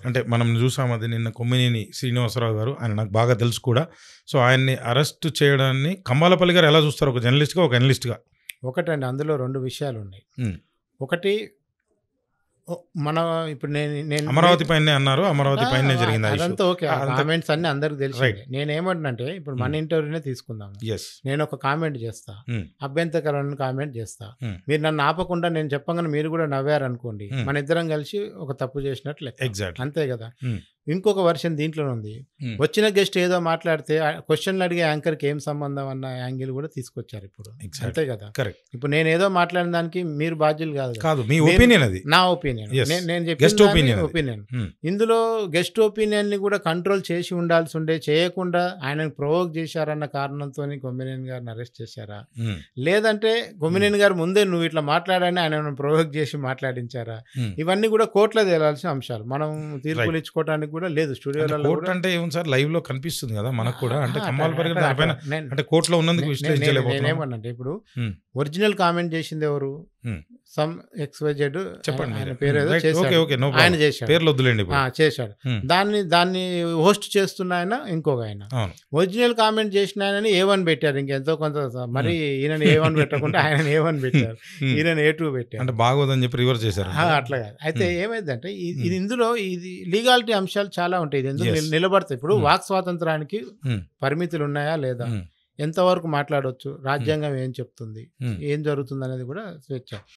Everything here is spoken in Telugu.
అంటే మనం చూసాం అది నిన్న కొమ్మినేని శ్రీనివాసరావు గారు, ఆయన నాకు బాగా తెలుసు కూడా. సో ఆయన్ని అరెస్ట్ చేయడాన్ని కంబాలపల్లి గారు ఎలా చూస్తారు ఒక జర్నలిస్ట్గా, ఒక అనలిస్ట్గా? ఒకటండి, అందులో 2 విషయాలు ఉన్నాయి. ఒకటి, మన ఇప్పుడు నేను అమరావతి పైనే అన్నారు, అమరావతి పైనే జరిగింది అదంతా ఓకే, కామెంట్స్ అన్ని అందరికి తెలిసి. నేనేమంటున్నంటే ఇప్పుడు మన ఇంటర్వ్యూనే తీసుకుందాం, నేను ఒక కామెంట్ చేస్తా, అభ్యంతరకరమైన కామెంట్ చేస్తా, మీరు నన్ను ఆపకుండా నేను చెప్పగానే మీరు కూడా నవ్వారు అనుకోండి, మన ఇద్దరం కలిసి ఒక తప్పు చేసినట్లే. అంతే కదా. ఇంకొక వర్షన్ దీంట్లో ఉంది, వచ్చిన గెస్ట్ ఏదో మాట్లాడితే క్వశ్చన్లు అడిగే యాంకర్కి ఏం సంబంధం అన్న యాంగిల్ కూడా తీసుకొచ్చారు ఇప్పుడు. అంతే కదా. ఇప్పుడు నేను ఏదో మాట్లాడిన దానికి మీరు బాధ్యులు కాదు, మీ ఒపీనియన్, అది నా ఒపీనియన్, నేను చెప్పిన ఒపీనియన్. ఇందులో గెస్ట్ ఒపీనియన్ ని కూడా కంట్రోల్ చేసి ఉండాల్సి ఉండే, చేయకుండా ఆయనను ప్రొవోక్ చేశారన్న కారణంతో కొమ్మినేని గారిని అరెస్ట్ చేశారా, లేదంటే కొమ్మినేని గారు ముందే నువ్వు ఇట్లా మాట్లాడని ఆయన ప్రొవోక్ చేసి మాట్లాడించారా, ఇవన్నీ కూడా కోర్టులో తేలాల్సిన అంశాలు. మనం తీర్పులు ఇచ్చుకోవడానికి కూడా లేదు స్టూడియోలో. కోర్టు అంటే ఏం సార్, లైవ్ లో కనిపిస్తుంది కదా మనకు కూడా, అంటే కంబాలపల్లి అంటే కోర్టులో ఉన్నందుకు విశ్లేషించలేకపోతున్నాం. నేనేమన్నంటే ఇప్పుడు ఒరిజినల్ కామెంట్ చేసింది ఎవరు, సమ్ XYZ చెప్పండి, ఆయన పేరు ఏదో చేశాడు, ఆయన చేశాడు, పేర్లు వద్దులేండి, చేశాడు. దాన్ని హోస్ట్ చేస్తున్న ఆయన ఇంకొక ఆయన, ఒరిజినల్ కామెంట్ చేసిన ఆయనని A1 పెట్టారు, ఇంకెంతో కొంత. మరి ఈయన A1 పెట్టకుండా ఆయన A1 పెట్టారు, ఈయన A2 పెట్టారు, అంటే బాగోదని చెప్పి రివర్స్ చేశారు. అట్లా కాదు. అయితే ఏమైందంటే ఇది ఇందులో ఇది లీగాలిటీ అంశాలు చాలా ఉంటాయి. ఇది ఎందుకు నిలబడతాయి. ఇప్పుడు వాక్ స్వాతంత్రానికి పరిమితులు ఉన్నాయా లేదా, ఎంతవరకు మాట్లాడవచ్చు, రాజ్యాంగం ఏం చెప్తుంది, ఏం జరుగుతుంది అనేది కూడా స్వేచ్ఛ.